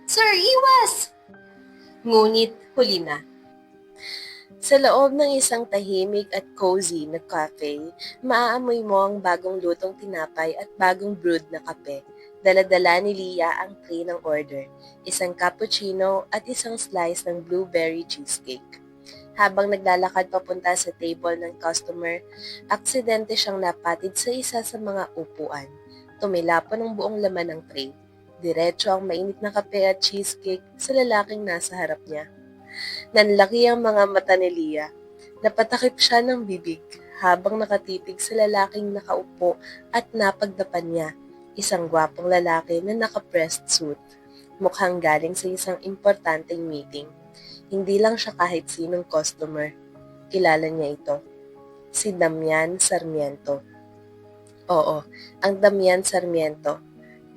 Sir, iwas! Ngunit huli na. Sa loob ng isang tahimik at cozy na cafe, maaamoy mo ang bagong lutong tinapay at bagong brewed na kape. Dala-dala ni Lia ang tray ng order, isang cappuccino at isang slice ng blueberry cheesecake. Habang naglalakad papunta sa table ng customer, aksidente siyang napatid sa isa sa mga upuan. Tumilapon ang buong laman ng tray. Diretso ang mainit na kape at cheesecake sa lalaking nasa harap niya. Nanlaki ang mga mata ni Lia. Napatakip siya ng bibig habang nakatitig sa lalaking nakaupo at napagdapan niya, isang gwapong lalaki na naka-pressed suit. Mukhang galing sa isang importanteng meeting. Hindi lang siya kahit sinong customer. Kilala niya ito. Si Damian Sarmiento. Oo, ang Damian Sarmiento.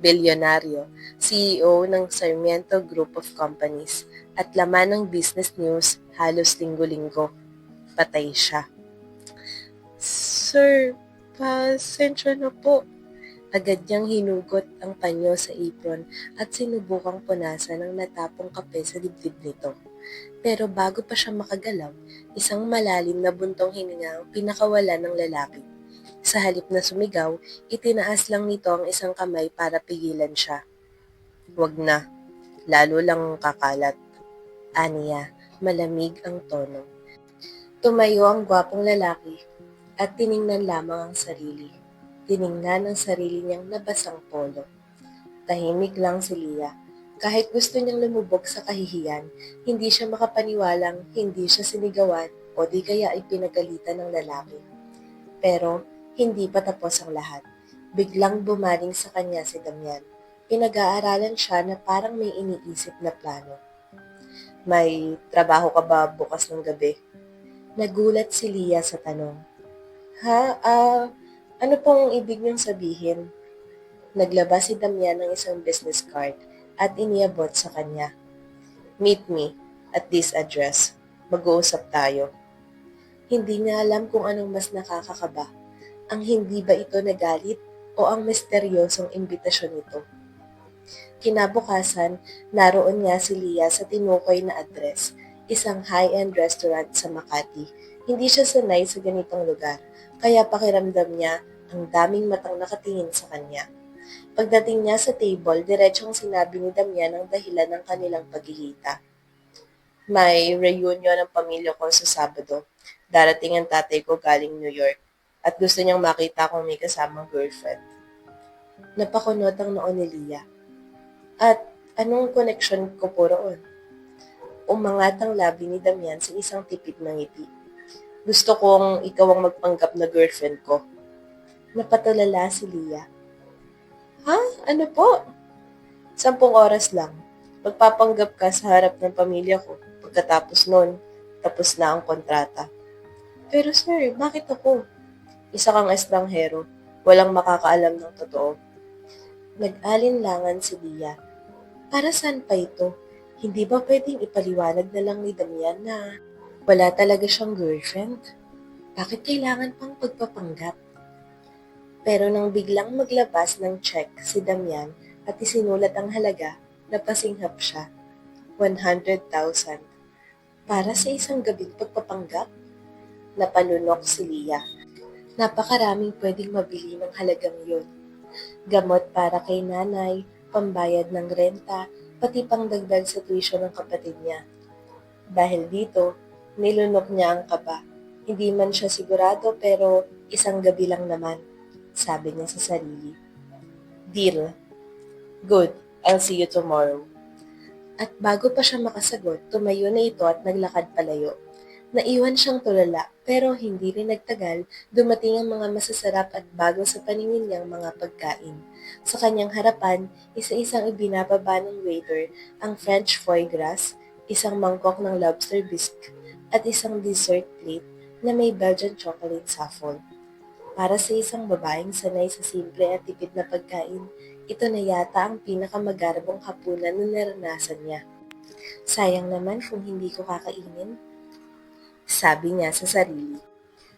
Bilyonaryo, CEO ng Sarmiento Group of Companies, at laman ng business news halos linggo-linggo. Patay siya. Sir, pasensya na po. Agad niyang hinugot ang panyo sa apron at sinubukang punasan ng natapong kape sa dibdib nito. Pero bago pa siya makagalaw, isang malalim na buntong hininga ang pinakawalan ng lalaki. Sa halip na sumigaw, itinaas lang nito ang isang kamay para pigilan siya. Wag na, lalo lang kakalat. Aniya, malamig ang tono. Tumayo ang gwapong lalaki at tiningnan lamang ang sarili. Tiningnan ang sarili niyang nabasang polo. Tahimik lang si Lia. Kahit gusto niyang lumubog sa kahihiyan, hindi siya makapaniwalang hindi siya sinigawan o di kaya ay pinagalitan ng lalaki. Pero hindi pa tapos ang lahat. Biglang bumaling sa kanya si Damian. Pinag-aaralan siya na parang may iniisip na plano. May trabaho ka ba bukas ng gabi? Nagulat si Lia sa tanong. Ano pong ibig niyong sabihin? Naglabas si Damian ng isang business card at iniabot sa kanya. Meet me at this address. Mag-uusap tayo. Hindi niya alam kung anong mas nakakakaba. Ang hindi ba ito nagalit o ang misteryosong imbitasyon nito? Kinabukasan, naroon nga si Lia sa tinukoy na address, isang high-end restaurant sa Makati. Hindi siya sanay sa ganitong lugar, kaya pakiramdam niya ang daming matang nakatingin sa kanya. Pagdating niya sa table, diretsong sinabi ni Damian ang dahilan ng kanilang pagkikita. May reunion ng pamilya ko sa Sabado. Darating ang tatay ko galing New York at gusto niyang makita kung may kasamang girlfriend. Napakunot ang noon ni Lia. At anong koneksyon ko po roon? Umangat ang labi ni Damian sa isang tipid na ngiti. Gusto kong ikaw ang magpanggap na girlfriend ko. Napatulala si Lia. Ha? Ano po? 10 oras lang. Magpapanggap ka sa harap ng pamilya ko. Pagkatapos nun, tapos na ang kontrata. Pero sir, bakit ako? Isa kang estranghero. Walang makakaalam ng totoo. Nag-alinlangan si Lia. Para saan pa ito? Hindi ba pwedeng ipaliwanag na lang ni Damian na wala talaga siyang girlfriend? Bakit kailangan pang pagpapanggap? Pero nang biglang maglabas ng check si Damian at isinulat ang halaga, napasinghap siya. 100,000. Para sa isang gabing pagpapanggap? Napanunok si Lia. Napakaraming pwedeng mabili ng halagang yun. Gamot para kay nanay, pambayad ng renta, pati pang dagdag sa tuition ng kapatid niya. Dahil dito, nilunok niya ang kaba. Hindi man siya sigurado pero isang gabi lang naman, sabi niya sa sarili. Deal. Good. I'll see you tomorrow. At bago pa siya makasagot, tumayo na ito at naglakad palayo. Naiwan siyang tulala, pero hindi rin nagtagal, dumating ang mga masasarap at bago sa paningin niyang mga pagkain. Sa kanyang harapan, isa-isang ibinababa ng waiter ang French foie gras, isang mangkok ng lobster bisque, at isang dessert plate na may Belgian chocolate saffron. Para sa isang babaeng sanay sa simple at tipid na pagkain, ito na yata ang pinakamagarabong hapunan na naranasan niya. Sayang naman kung hindi ko kakainin, sabi niya sa sarili.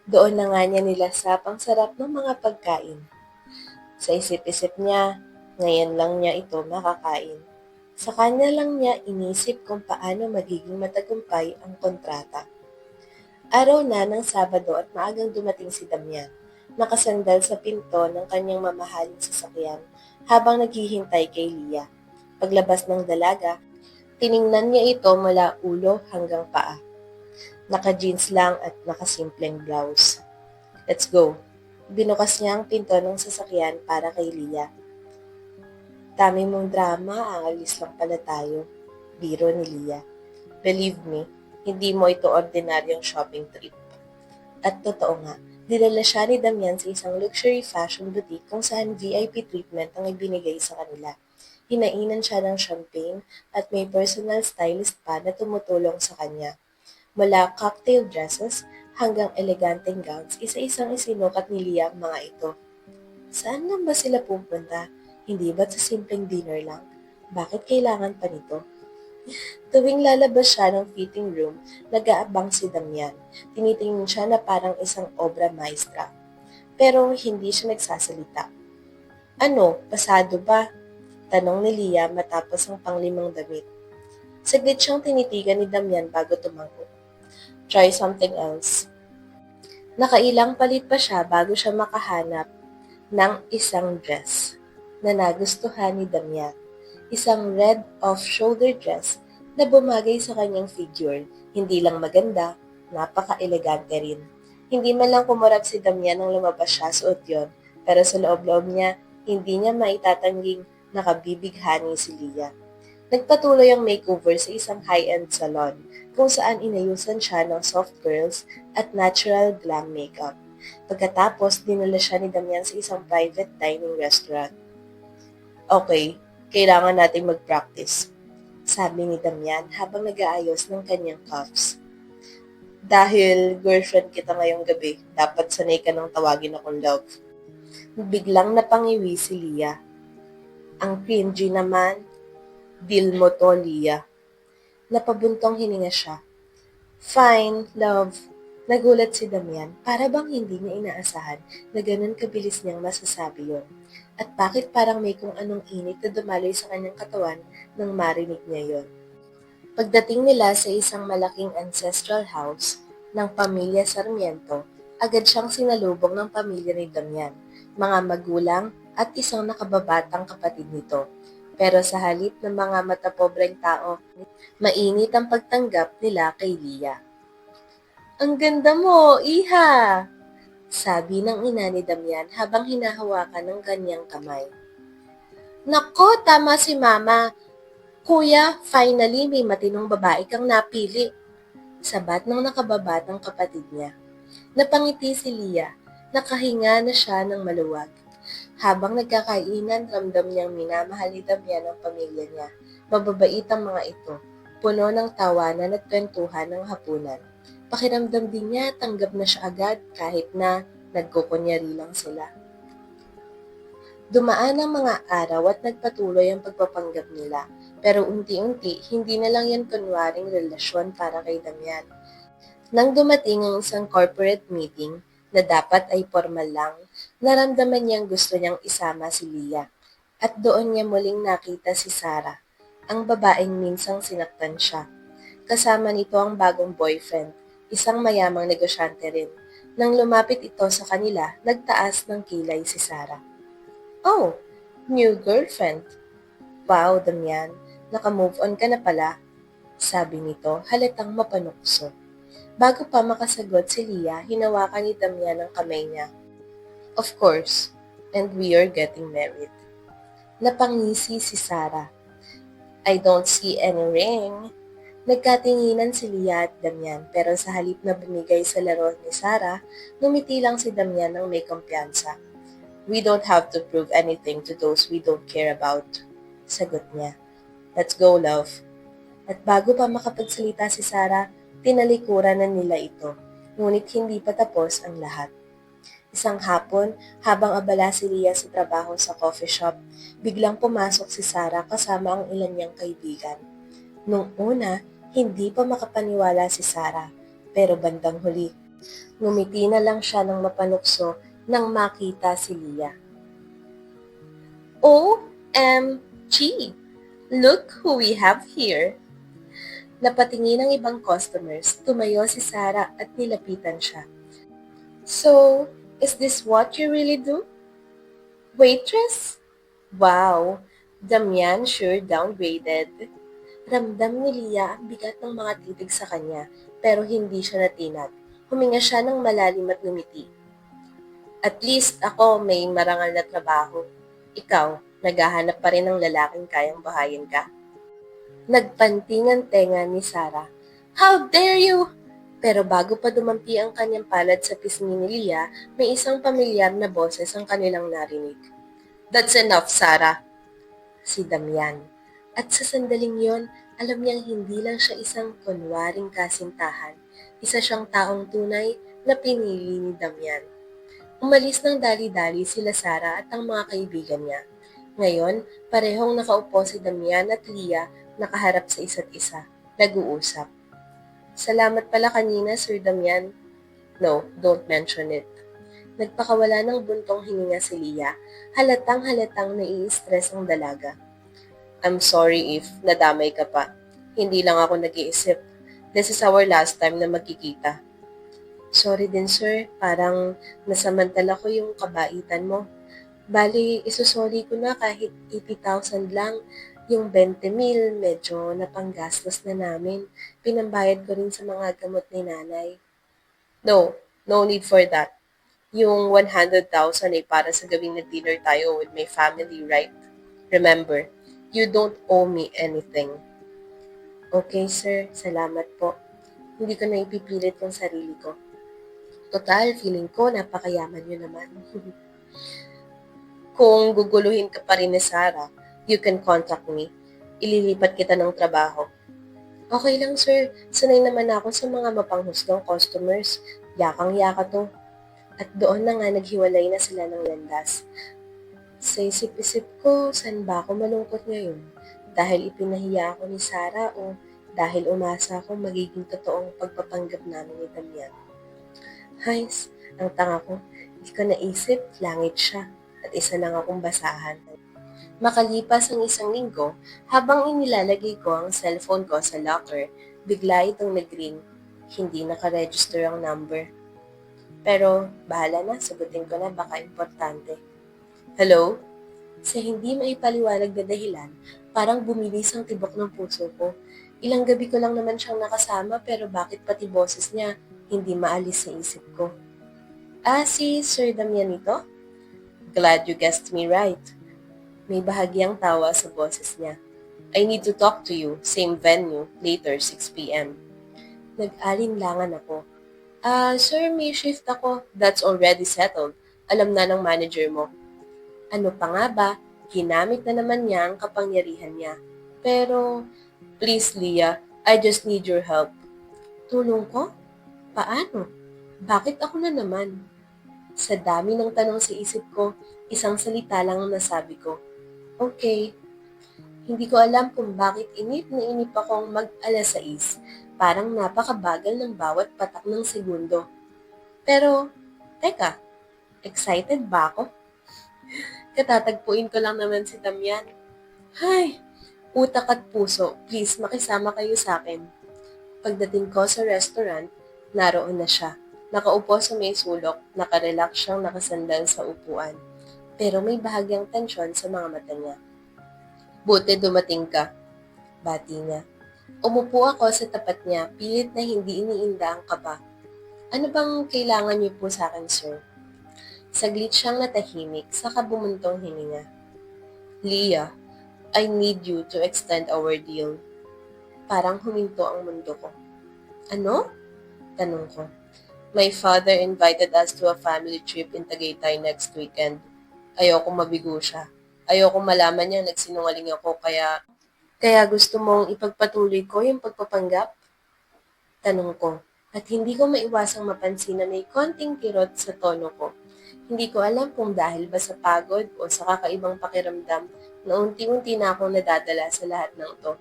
Doon na nga niya nilasap ang sarap ng mga pagkain. Sa isip-isip niya, ngayon lang niya ito makakain. Sa kanya lang niya inisip kung paano magiging matagumpay ang kontrata. Araw na ng Sabado at maagang dumating si Damian, nakasandal sa pinto ng kanyang mamahaling sasakyan habang naghihintay kay Lia. Paglabas ng dalaga, tiningnan niya ito mula ulo hanggang paa. Naka-jeans lang at nakasimpleng blouse. Let's go. Binukas niya ang pinto ng sasakyan para kay Lia. Dami mong drama, aalis lang pala tayo. Biro ni Lia. Believe me, hindi mo ito ordinaryong shopping trip. At totoo nga, dinala siya ni Damian sa isang luxury fashion boutique kung saan VIP treatment ang ibinigay sa kanila. Hinainan siya ng champagne at may personal stylist pa na tumutulong sa kanya. Mula cocktail dresses hanggang eleganteng gowns, isa-isang isinukat ni Lia ang mga ito. Saan lang ba sila pupunta? Hindi ba't sa simpleng dinner lang? Bakit kailangan pa nito? Tuwing lalabas siya ng fitting room, nag-aabang si Damian. Tinitingin siya na parang isang obra maestra. Pero hindi siya nagsasalita. Ano, pasado ba? Tanong ni Lia matapos ang panglimang damit. Saglit siyang tinitigan ni Damian bago tumango. Try something else. Nakailang palit pa siya bago siya makahanap ng isang dress na nagustuhan ni Damian. Isang red off-shoulder dress na bumagay sa kanyang figure. Hindi lang maganda, napaka-elegante rin. Hindi man lang kumurap si Damian nang lumabas siya suot yun, pero sa loob-loob niya, hindi niya maitatangging nakabibighani si Lia. Nagpatuloy ang makeover sa isang high-end salon, kung saan inayusan siya ng soft curls at natural glam makeup. Pagkatapos, dinala siya ni Damian sa isang private dining restaurant. Okay, kailangan nating mag-practice, sabi ni Damian habang nag-aayos ng kanyang cuffs. Dahil girlfriend kita ngayong gabi, dapat sanay ka ng tawagin akong love. Biglang napangiwi si Lia. Ang cringy naman. Deal mo to, Lia. Napabuntong hininga siya. Fine, love. Nagulat si Damian, para bang hindi niya inaasahan na ganun kabilis niyang masasabi yon. At bakit parang may kung anong init na dumaloy sa kanyang katawan nang marinig niya yon. Pagdating nila sa isang malaking ancestral house ng pamilya Sarmiento, agad siyang sinalubong ng pamilya ni Damian, mga magulang at isang nakababatang kapatid nito. Pero sa halip ng mga matapobreng tao, mainit ang pagtanggap nila kay Lia. Ang ganda mo, iha! Sabi ng ina ni Damian habang hinahawakan ng kanyang kamay. Nako, tama si mama. Kuya, finally may matinong babae kang napili. Sabat ng nakababatang kapatid niya. Napangiti si Lia. Nakahinga na siya ng maluwag. Habang nagkakainan, ramdam niyang minamahal ni Damian ang pamilya niya. Mababait ang mga ito. Puno ng tawanan at kwentuhan ng hapunan. Pakiramdam din niya tanggap na siya agad kahit na nagkukunyari lang sila. Dumaan ang mga araw at nagpatuloy ang pagpapanggap nila. Pero unti-unti, hindi na lang yan kunwaring relasyon para kay Damian. Nang dumating ang isang corporate meeting na dapat ay formal lang, naramdaman niyang gusto niyang isama si Lia. At doon niya muling nakita si Sarah, ang babaeng minsang sinaktan siya. Kasama nito ang bagong boyfriend, isang mayamang negosyante rin. Nang lumapit ito sa kanila, nagtaas ng kilay si Sarah. Oh, new girlfriend. Wow, Damian, naka-move on ka na pala, sabi nito, halatang mapanukso. Bago pa makasagot si Lia, hinawakan ni Damian ang kamay niya. Of course, and we are getting married. Napangisi si Sarah. I don't see any ring. Nagkatinginan si Lia at Damian pero sa halip na bumigay sa laro ni Sarah, ngumiti lang si Damian ng may kumpiyansa. We don't have to prove anything to those we don't care about, sagot niya. Let's go, love. At bago pa makapagsalita si Sarah, tinalikuran na nila ito, ngunit hindi pa tapos ang lahat. Isang hapon, habang abala si Lia sa trabaho sa coffee shop, biglang pumasok si Sarah kasama ang ilan niyang kaibigan. Nung una, hindi pa makapaniwala si Sarah, pero bandang huli, ngumiti na lang siya ng mapanukso nang makita si Lia. OMG! Look who we have here. Napatingin ang ibang customers, tumayo si Sarah at nilapitan siya. So, is this what you really do? Waitress? Wow, Damian sure downgraded. Ramdam ni Leah ang bigat ng mga titig sa kanya, pero hindi siya natinag. Huminga siya ng malalim at ngumiti. At least ako may marangal na trabaho. Ikaw, naghahanap pa rin ng lalaking kayang bahayin ka? Nagpanting ang tenga ni Sarah. How dare you! Pero bago pa dumampi ang kanyang palad sa pisngi ni Leah, may isang pamilyar na boses ang kanilang narinig. That's enough, Sarah. Si Damian. At sa sandaling yon, alam niyang hindi lang siya isang kunwaring kasintahan. Isa siyang taong tunay na pinili ni Damian. Umalis ng dali-dali sila Sarah at ang mga kaibigan niya. Ngayon, parehong nakaupo si Damian at Leah nakaharap sa isa't isa, nag-uusap. Salamat pala kanina, Sir Damian. No, don't mention it. Nagpakawala ng buntong hininga si Leah, halatang nai-stress ang dalaga. I'm sorry if nadamay ka pa. Hindi lang ako nag-iisip. This is our last time na magkikita. Sorry din, sir. Parang nasamantala ko yung kabaitan mo. Bali, isusoli ko na kahit 80,000 lang. Yung 20,000, medyo napanggastos na namin. Pinambayad ko rin sa mga gamot ni nanay. No need for that. Yung 100,000 ay para sa gawing nag-dinner tayo with my family, right? Remember, you don't owe me anything. Okay, sir. Salamat po. Hindi ko na ipipilit yung sarili ko. Total, feeling ko napakayaman nyo naman. Kung guguluhin ka pa rin ni Sarah, you can contact me. Ililipat kita ng trabaho. Okay lang, sir. Sanay naman ako sa mga mapanghusgang customers. Yakang-yaka to. At doon na nga naghiwalay na sila ng landas. Sa isip-isip ko, saan ba ako malungkot ngayon? Dahil ipinahiya ako ni Sarah o dahil umasa akong magiging totoong pagpapanggap namin ni Damian? Hays, ang tanga ko. Hindi ko naisip, langit siya. At isa lang akong basahan. Makalipas ang isang linggo, habang inilalagay ko ang cellphone ko sa locker, bigla itong nag-ring. Hindi nakaregister ang number. Pero, bahala na, sagutin ko na, baka importante. Hello? Sa hindi maipaliwanag na dahilan, parang bumilis ang tibok ng puso ko. Ilang gabi ko lang naman siyang nakasama pero bakit pati boses niya hindi maalis sa isip ko. Si Sir Damian ito? Glad you guessed me right. May bahagyang tawa sa boses niya. I need to talk to you, same venue, later 6 p.m. Nag-alinlangan ako. Sir, may shift ako. That's already settled. Alam na ng manager mo. Ano pa nga ba? Ginamit na naman niya ang kapangyarihan niya. Pero, please Leah, I just need your help. Tulong ko? Paano? Bakit ako na naman? Sa dami ng tanong sa isip ko, isang salita lang ang nasabi ko. Okay. Hindi ko alam kung bakit inip na inip akong mag-alas 6. Parang napakabagal ng bawat patak ng segundo. Pero, teka, excited ba ako? Katatagpuin ko lang naman si Damian. Hay, utak at puso, please makisama kayo sa akin. Pagdating ko sa restaurant, naroon na siya. Nakaupo sa may sulok, nakarelax siyang nakasandal sa upuan. Pero may bahagyang tensyon sa mga mata niya. Buti dumating ka, bati niya. Umupo ako sa tapat niya, pilit na hindi iniinda ang kaba. Ano bang kailangan niyo po sa akin, sir? Saglit siyang natahimik, saka bumuntong hininga. Leah, I need you to extend our deal. Parang huminto ang mundo ko. Ano? Tanong ko. My father invited us to a family trip in Tagaytay next weekend. Ayokong mabigo siya. Ayokong malaman niya nagsinungaling ako kaya gusto mong ipagpatuloy ko yung pagpapanggap? Tanong ko. At hindi ko maiwasang mapansin na may konting kirot sa tono ko. Hindi ko alam kung dahil ba sa pagod o sa kakaibang pakiramdam na unti-unti na akong nadadala sa lahat ng to.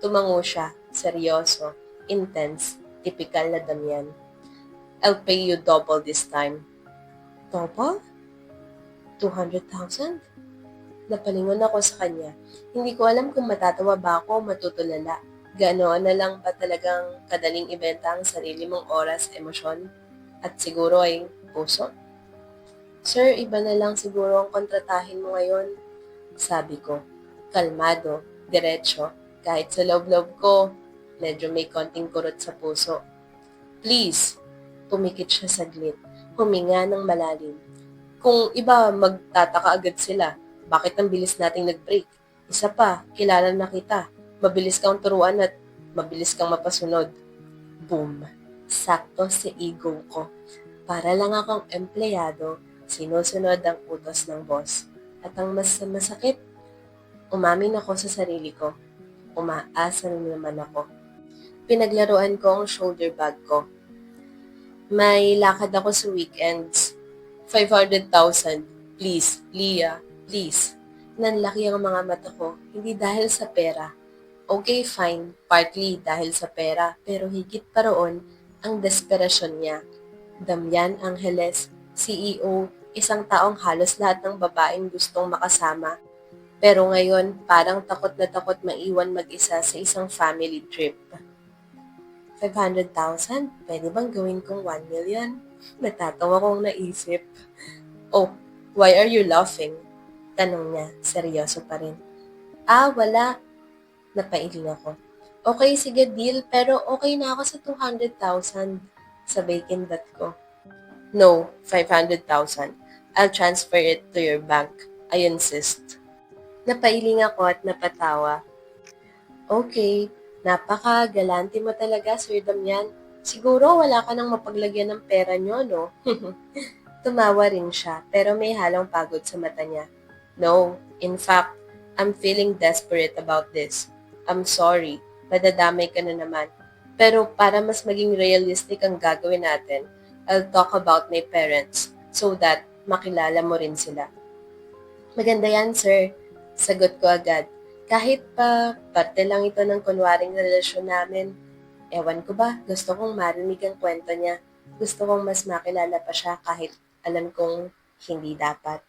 Tumango siya, seryoso, intense, typical na Damian. I'll pay you double this time. Double? 200,000? Napalingon ako sa kanya. Hindi ko alam kung matatawa ba ako o matutulala. Ganoon na lang ba talagang kadaling ibenta ang sarili mong oras, emosyon, at siguro ay puso? Sir, iba na lang siguro ang kontratahin mo ngayon. Sabi ko, kalmado, diretso, kahit sa loob-loob ko, medyo may konting kurot sa puso. Please, pumikit siya saglit, huminga ng malalim. Kung iba, magtataka agad sila. Bakit ang bilis nating nag-break? Isa pa, kilala na kita. Mabilis kang turuan at mabilis kang mapasunod. Boom! Sakto sa ego ko. Para lang akong empleyado, sinusunod ang utos ng boss. At ang mas masakit, umamin ako sa sarili ko. Umaasa na naman ako. Pinaglaruan ko ang shoulder bag ko. May lakad ako sa weekends. 500,000. Please, Leah, please. Nanlaki ang mga mata ko, hindi dahil sa pera. Okay, fine, partly dahil sa pera, pero higit pa roon ang desperasyon niya. Damian Angeles, CEO, isang taong halos lahat ng babaeng gustong makasama. Pero ngayon, parang takot na takot maiwan mag-isa sa isang family trip. 500,000? Pwede bang gawin kong 1 million? Natatawa kong naisip. Oh, why are you laughing? Tanong niya, seryoso pa rin. Wala. Napailing ako. Okay, sige deal, pero okay na ako sa 200,000. Sabay kindat ko. No, 500,000. I'll transfer it to your bank. I insist. Napailing ako at napatawa. Okay, napaka-galante mo talaga, Sir Damian. Siguro wala ka nang mapaglagyan ng pera nyo, no? Tumawa rin siya, pero may halong pagod sa mata niya. No, in fact, I'm feeling desperate about this. I'm sorry, madadamay ka na naman. Pero para mas maging realistic ang gagawin natin, I'll talk about my parents so that makilala mo rin sila. Maganda yan, sir. Sagot ko agad. Kahit pa parte lang ito ng kunwaring relasyon namin. Ewan ko ba, gusto kong marinig ang kwento niya. Gusto kong mas makilala pa siya kahit alam kong hindi dapat.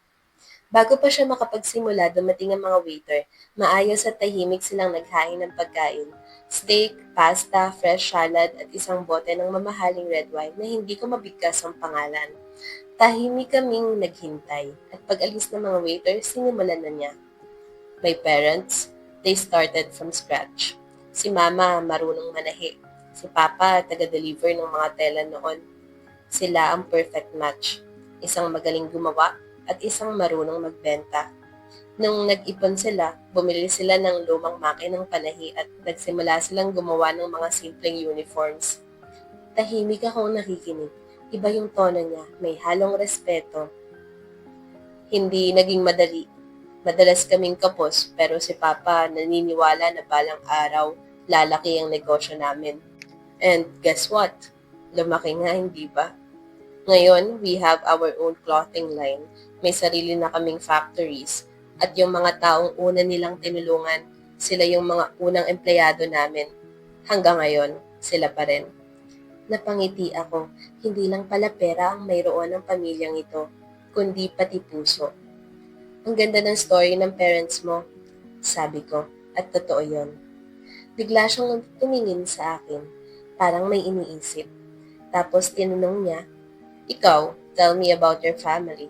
Bago pa siya makapagsimula, dumating ang mga waiter. Maayos at tahimik silang naghain ng pagkain. Steak, pasta, fresh salad at isang bote ng mamahaling red wine na hindi ko mabigkas ang pangalan. Tahimik kaming naghintay at pag-alis ng mga waiter, sinimulan na niya. My parents, they started from scratch. Si Mama marunong manahi. Si Papa taga-deliver ng mga tela noon. Sila ang perfect match. Isang magaling gumawa at isang marunong magbenta. Nung nag-ipon sila, bumili sila ng lumang makinang panahi at nagsimula silang gumawa ng mga simpleng uniforms. Tahimik akong nakikinig. Iba yung tono niya, may halong respeto. Hindi naging madali. Madalas kaming kapos, pero si Papa naniniwala na balang araw lalaki ang negosyo namin. And guess what? Lumaki nga, hindi ba? Ngayon, we have our own clothing line. May sarili na kaming factories. At yung mga taong una nilang tinulungan, sila yung mga unang empleyado namin. Hanggang ngayon, sila pa rin. Napangiti ako. Hindi lang pala pera ang mayroon ng pamilyang ito, kundi pati puso. Ang ganda ng story ng parents mo, sabi ko, at totoo yon. Bigla siyang tumingin sa akin, parang may iniisip. Tapos tinanong niya, ikaw, tell me about your family.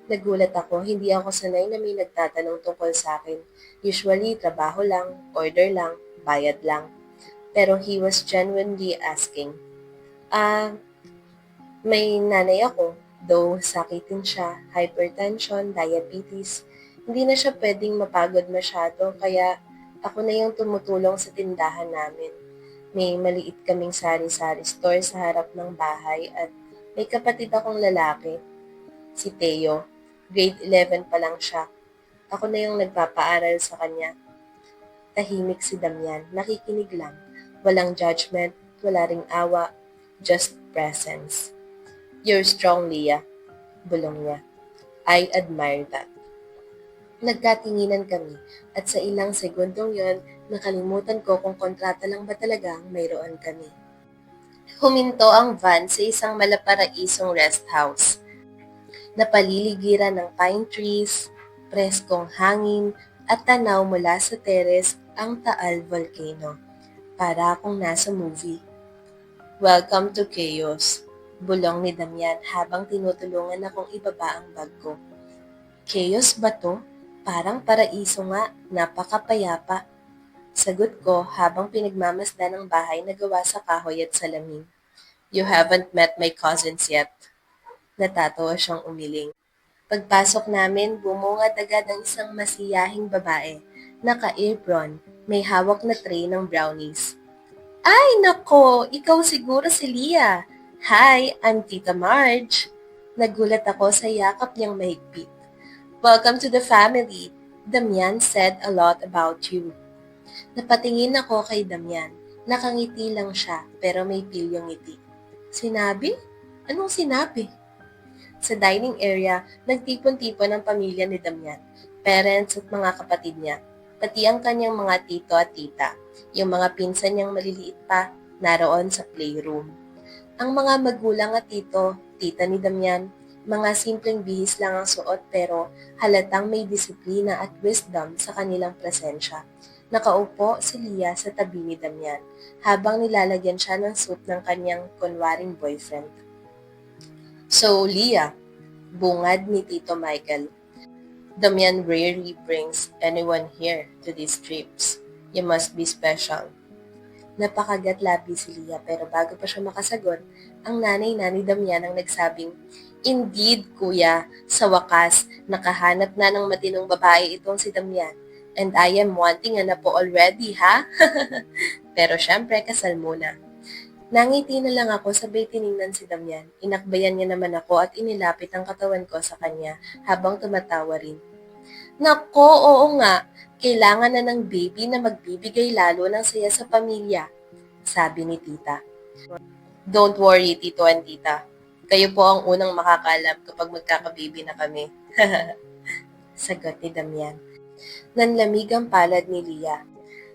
Nagulat ako, hindi ako sanay na may nagtatanong tungkol sa akin. Usually, trabaho lang, order lang, bayad lang. Pero he was genuinely asking. May nanay ako, though sakitin siya, hypertension, diabetes. Hindi na siya pwedeng mapagod masyado, kaya ako na yung tumutulong sa tindahan namin. May maliit kaming sari-sari store sa harap ng bahay at may kapatid akong lalaki, si Teo. Grade 11 pa lang siya. Ako na yung nagpapaaral sa kanya. Tahimik si Damian, nakikinig lang. Walang judgment, wala ring awa, just presence. You're strong, Leah, bulong niya. I admire that. Nagkatinginan kami at sa ilang segundong yon, nakalimutan ko kung kontrata lang ba talaga ang mayroon kami. Huminto ang van sa isang malaparaisong rest house. Napaliligiran ng pine trees, preskong hangin at tanaw mula sa teres ang Taal Volcano. Para akong nasa movie. Welcome to chaos, bulong ni Damian habang tinutulungan akong ibaba ang bag ko. Chaos ba to? Parang paraiso nga, napakapayapa. Sagot ko habang pinagmamasdan ang bahay na gawa sa kahoy at salamin. You haven't met my cousins yet. Natatawa siyang umiling. Pagpasok namin, bumungad agad ang isang masiyahing babae. Naka-apron, may hawak na tray ng brownies. Ay, nako! Ikaw siguro si Leah. Hi, I'm Tita Marge. Nagulat ako sa yakap niyang mahigpit. Welcome to the family. Damian said a lot about you. Napatingin ako kay Damian. Nakangiti lang siya, pero may pilyong ngiti. Sinabi? Anong sinabi? Sa dining area, nagtipon-tipon ang pamilya ni Damian, parents at mga kapatid niya, pati ang kanyang mga tito at tita. Yung mga pinsan niyang maliliit pa, naroon sa playroom. Ang mga magulang at tita ni Damian, mga simpleng bihis lang ang suot pero halatang may disiplina at wisdom sa kanilang presensya. Nakaupo si Leah sa tabi ni Damian habang nilalagyan siya ng soup ng kanyang kunwaring boyfriend. So, Leah, bungad ni Tito Michael, Damian rarely brings anyone here to these trips. You must be special. Napakagat-labi si Leah pero bago pa siya makasagot, ang nanay na ni Damian ang nagsabing, Indeed, kuya, sa wakas, nakahanap na ng matinong babae itong si Damian. And I am wanting na po already, ha? Pero syempre, kasal muna. Nangiti na lang ako sabay tiningnan si Damian. Inakbayan niya naman ako at inilapit ang katawan ko sa kanya habang tumatawa rin. Nako, oo nga. Kailangan na ng baby na magbibigay lalo ng saya sa pamilya, sabi ni tita. Don't worry, tito and tita. Kayo po ang unang makakalam kapag magkakababy na kami. Sagot ni Damian. Nanlamig ang palad ni Leah,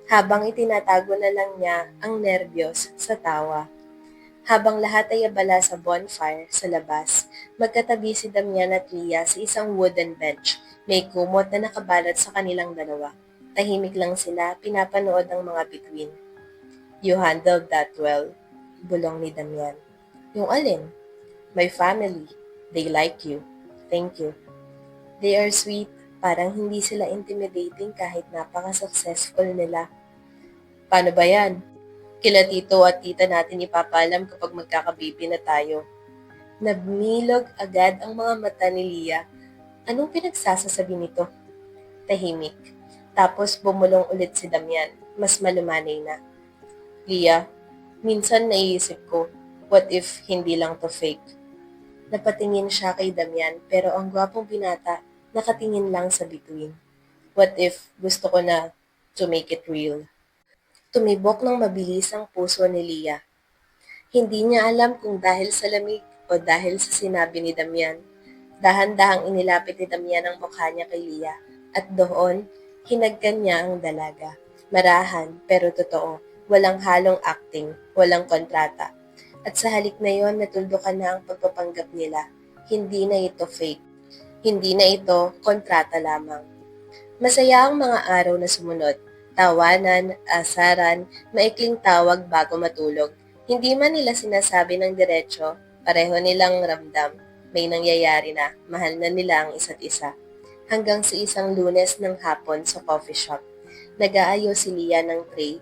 habang itinatago na lang niya ang nerbiyos sa tawa. Habang lahat ay abala sa bonfire sa labas, magkatabi si Damian at Leah sa isang wooden bench. May kumot na nakabalat sa kanilang dalawa. Tahimik lang sila, pinapanood ang mga bituin. You handled that well, bulong ni Damian. Yung alin? My family. They like you. Thank you. They are sweet. Parang hindi sila intimidating kahit napaka-successful nila. Paano ba yan? Kila tito at tita natin ipapaalam kapag magkakabibi na tayo. Nabmilog agad ang mga mata ni Leah. Anong pinagsasasabi nito? Tahimik. Tapos bumulong ulit si Damian. Mas malumanay na. Leah, minsan naiisip ko, what if hindi lang to fake? Napatingin siya kay Damian pero ang gwapong binata nakatingin lang sa bituin. What if gusto ko na to make it real? Tumibok ng mabilis ang puso ni Leah. Hindi niya alam kung dahil sa lamig o dahil sa sinabi ni Damian. Dahan-dahang inilapit ni Damian ang mukha niya kay Leah at doon, hinagkan niya ang dalaga. Marahan pero totoo, walang halong acting, walang kontrata. At sa halik na yon, natuldukan na ang pagpapanggap nila. Hindi na ito fake. Hindi na ito kontrata lamang. Masaya ang mga araw na sumunod. Tawanan, asaran, maikling tawag bago matulog. Hindi man nila sinasabi ng diretsyo, pareho nilang ramdam. May nangyayari na, mahal na nila ang isa't isa. Hanggang sa isang Lunes ng hapon sa coffee shop, nag-aayos si Leah ng tray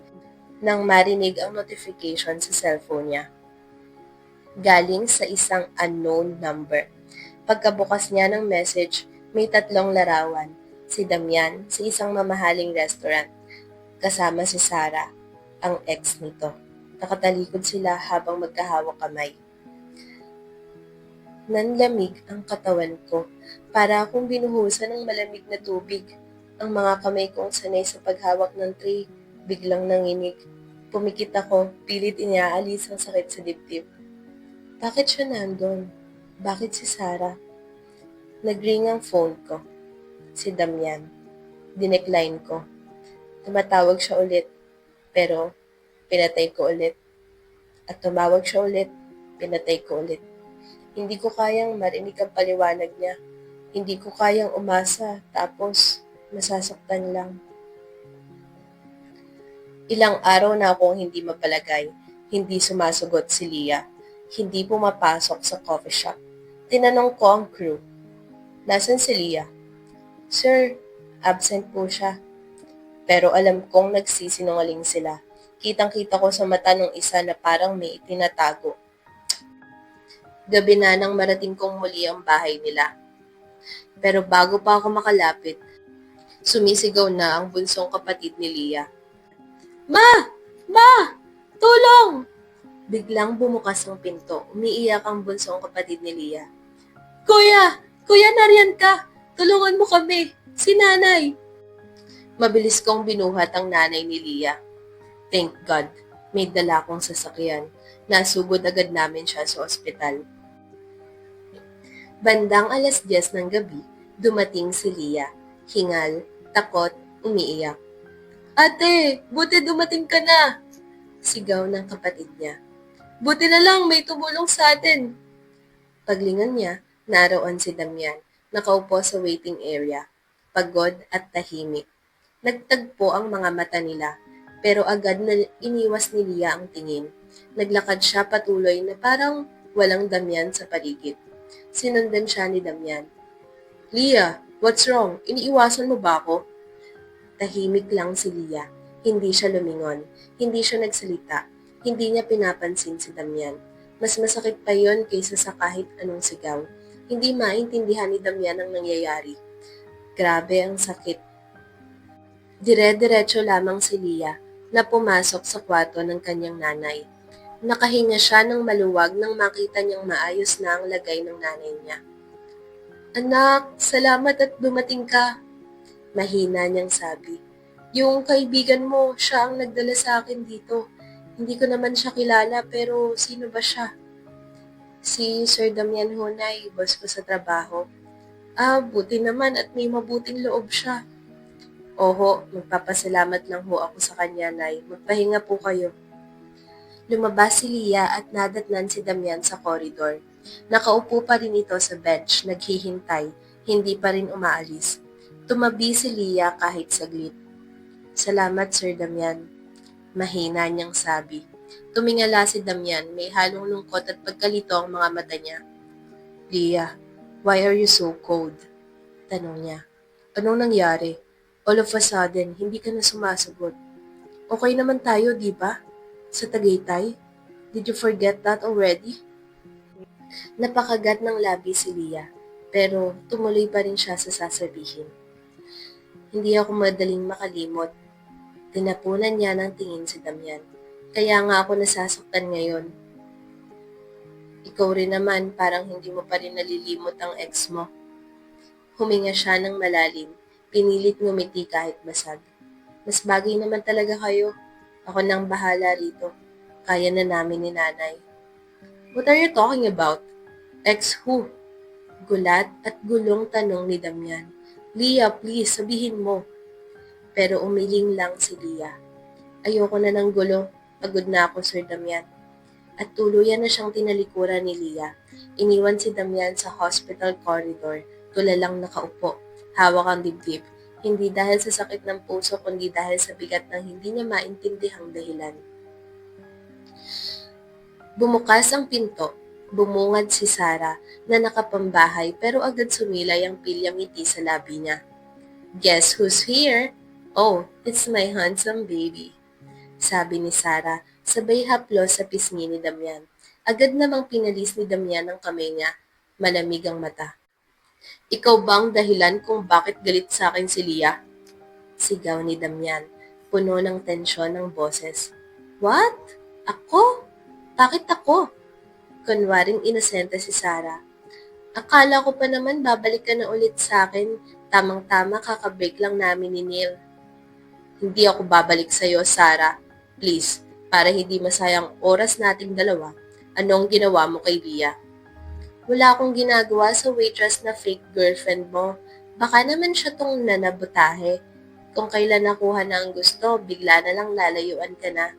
nang marinig ang notification sa cellphone niya. Galing sa isang unknown number. Pagkabukas niya ng message, may 3 larawan. Si Damian sa isang mamahaling restaurant. Kasama si Sarah, ang ex nito. Nakatalikod sila habang magkahawak kamay. Nanlamig ang katawan ko, para akong binuhusan ng malamig na tubig. Ang mga kamay kong sanay sa paghawak ng tray, biglang nanginig. Pumikit ako, pilit inaalis ang sakit sa dibdib. Bakit siya nandun? Bakit si Sarah? Nag-ring ang phone ko. Si Damian. Dinecline ko. Tumatawag siya ulit, pero pinatay ko ulit. At tumawag siya ulit, pinatay ko ulit. Hindi ko kayang marinig ang paliwanag niya. Hindi ko kayang umasa, tapos masasaktan lang. Ilang araw na akong hindi mapalagay. Hindi sumasagot si Leah. Hindi pumapasok sa coffee shop. Tinanong ko ang crew. Nasaan si Leah? Sir, absent po siya. Pero alam kong nagsisinungaling sila. Kitang-kita ko sa mata ng isa na parang may itinatago. Gabi na nang marating kong muli ang bahay nila. Pero bago pa ako makalapit, sumisigaw na ang bunsong kapatid ni Leah. Ma! Ma! Tulong! Biglang bumukas ang pinto. Umiiyak ang bunsong kapatid ni Leah. Kuya! Kuya, nariyan ka! Tulungan mo kami! Si nanay! Mabilis kong binuhat ang nanay ni Leah. Thank God, may dala akong sasakyan. Nasugod agad namin siya sa ospital. Bandang 10:00 ng gabi, dumating si Leah. Hingal, takot, umiiyak. Ate, buti dumating ka na! Sigaw ng kapatid niya. Buti na lang may tumulong sa atin. Paglingon niya, naroon si Damian, nakaupo sa waiting area, pagod at tahimik. Nagtagpo ang mga mata nila, pero agad na iniwas ni Leah ang tingin. Naglakad siya patuloy na parang walang Damian sa paligid. Sinundan siya ni Damian. Leah, what's wrong? Iniiwasan mo ba ako? Tahimik lang si Leah. Hindi siya lumingon. Hindi siya nagsalita. Hindi niya pinapansin si Damian. Mas masakit pa yon kaysa sa kahit anong sigaw. Hindi maintindihan ni Damian ang nangyayari. Grabe ang sakit. Dire-diretso lamang si Leah na pumasok sa kwarto ng kanyang nanay. Nakahinga siya ng maluwag nang makita niyang maayos na ang lagay ng nanay niya. Anak, salamat at dumating ka. Mahina niyang sabi. Yung kaibigan mo, siya ang nagdala sa akin dito. Hindi ko naman siya kilala pero sino ba siya? Si Sir Damian Honay, boss ko sa trabaho. Buti naman at may mabuting loob siya. Oho, magpapasalamat lang ho ako sa kanya, Nay. Magpahinga po kayo. Lumabas si Leah at nadatnan si Damian sa koridor. Nakaupo pa rin ito sa bench, naghihintay, hindi pa rin umaalis. Tumabi si Leah kahit saglit. Salamat, Sir Damian. Mahina niyang sabi. Tumingala si Damian, may halong lungkot at pagkalito ang mga mata niya. Leah, why are you so cold? Tanong niya. Anong nangyari? All of a sudden, hindi ka na sumasagot. Okay naman tayo, di ba? Sa Tagaytay? Did you forget that already? Napakagat ng labi si Leah, pero tumuloy pa rin siya sa sasabihin. Hindi ako madaling makalimot. Tinapunan niya ng tingin si Damian. Kaya nga ako nasasaktan ngayon. Ikaw rin naman, parang hindi mo pa rin nalilimot ang ex mo. Huminga siya ng malalim. Pinilit ngumiti kahit basag. Mas bagay naman talaga kayo. Ako nang bahala rito. Kaya na namin ni nanay. What are you talking about? Ex who? Gulat at gulong tanong ni Damian. Leah, please, sabihin mo. Pero umiling lang si Leah. Ayoko na ng gulo. Pagod na ako, Sir Damian. At tuluyan na siyang tinalikuran ni Leah. Iniwan si Damian sa hospital corridor, tulalang nakaupo. Hawak ang dibdib. Hindi dahil sa sakit ng puso, kundi dahil sa bigat ng hindi niya maintindihang dahilan. Bumukas ang pinto. Bumungad si Sarah na nakapambahay pero agad sumilay ang pilyang ngiti sa labi niya. Guess who's here? Oh, it's my handsome baby. Sabi ni Sarah, sabay haplos sa pisngi ni Damian. Agad namang pinalis ni Damian ang kamay niya. Malamig ang mata. Ikaw ba ang dahilan kung bakit galit sa akin si Leah? Sigaw ni Damian, puno ng tensyon ng boses. What? Ako? Bakit ako? Kunwaring inosente si Sarah. Akala ko pa naman babalik ka na ulit sa akin. Tamang-tama kakabreak lang namin ni Neil. Hindi ako babalik sa'yo, Sarah. Please, para hindi masayang oras nating dalawa, anong ginawa mo kay Leah? Wala akong ginagawa sa waitress na fake girlfriend mo. Baka naman siya tong nanabutahe. Kung kailan nakuha na ang gusto, bigla na lang lalayuan ka na.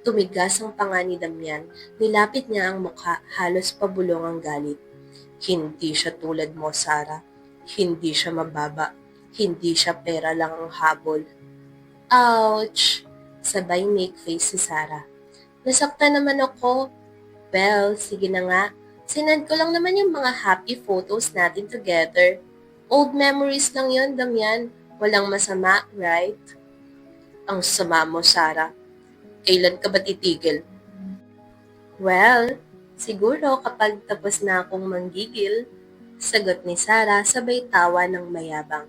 Tumigas ang panga ni Damian. Nilapit niya ang mukha, halos pabulong ang galit. Hindi siya tulad mo, Sarah. Hindi siya mababa. Hindi siya pera lang ang habol. Ouch! Sabay make face si Sarah. Nasaktan naman ako. Well, sige na nga. Sinend ko lang naman yung mga happy photos natin together. Old memories lang yon, Damian. Walang masama, right? Ang sama mo, Sarah. Kailan ka ba titigil? Well, siguro kapag tapos na akong manggigil, sagot ni Sarah sabay tawa ng mayabang.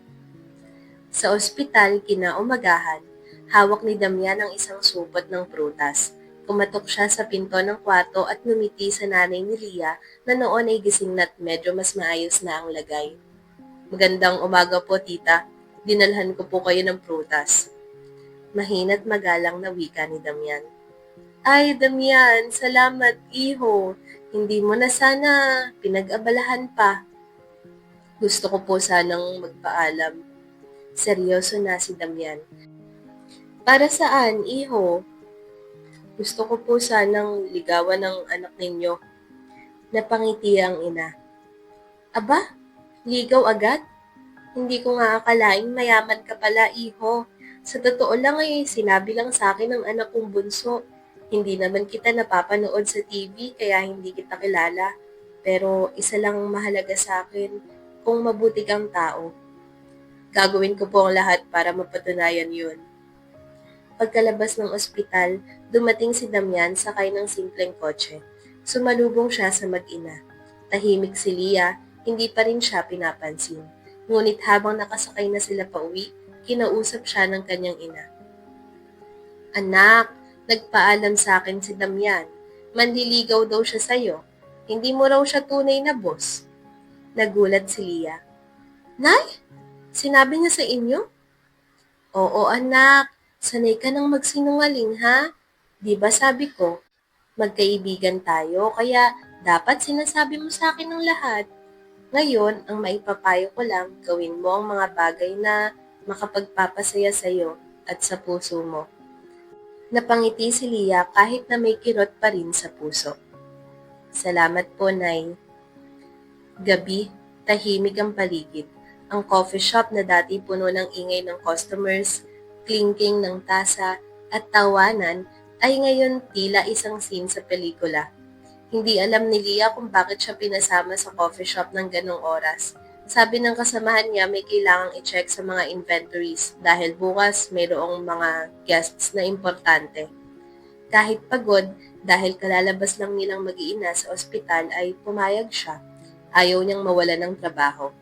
Sa ospital, kinaumagahan, hawak ni Damian ang isang supot ng prutas. Kumatok siya sa pinto ng kwarto at numiti sa nanay ni Lia na noon ay gising na't medyo mas maayos na ang lagay. Magandang umaga po, tita. Dinalhan ko po kayo ng prutas. Mahina't magalang na wika ni Damian. Ay, Damian, salamat, iho. Hindi mo na sana pinag-abalahan pa. Gusto ko po sanang magpaalam. Seryoso na si Damian. Para saan, iho? Gusto ko po sanang ligawan ng anak ninyo. Napangiti ang ina. Aba, ligaw agad? Hindi ko nga akalaing mayaman ka pala, iho. Sa totoo lang ay sinabi lang sa akin ng anak kong bunso. Hindi naman kita napapanood sa TV kaya hindi kita kilala. Pero isa lang mahalaga sa akin, kung mabuti kang tao. Gagawin ko po ang lahat para mapatunayan yun. Pagkalabas ng ospital, dumating si Damian sakay ng simpleng kotse. Sumalubong siya sa mag-ina. Tahimik si Lia, hindi pa rin siya pinapansin. Ngunit habang nakasakay na sila pauwi, kinausap siya ng kanyang ina. Anak, nagpaalam sa akin si Damian. Manliligaw daw siya sa'yo. Hindi mo raw siya tunay na boss. Nagulat si Lia. Nay, sinabi niya sa inyo? Oo anak, sanay ka nang magsinungaling ha? Di ba sabi ko, magkaibigan tayo kaya dapat sinasabi mo sa akin ng lahat. Ngayon, ang maipapayo ko lang, gawin mo ang mga bagay na makapagpapasaya sa'yo at sa puso mo. Napangiti si Lia kahit na may kirot pa rin sa puso. Salamat po, Nay. Gabi, tahimik ang paligid. Ang coffee shop na dati puno ng ingay ng customers, clinking ng tasa at tawanan ay ngayon tila isang scene sa pelikula. Hindi alam ni Lia kung bakit siya pinasama sa coffee shop ng ganong oras. Sabi ng kasamahan niya may kailangang i-check sa mga inventories dahil bukas mayroong mga guests na importante. Kahit pagod, dahil kalalabas lang nilang mag-iina sa ospital ay pumayag siya. Ayaw niyang mawala ng trabaho.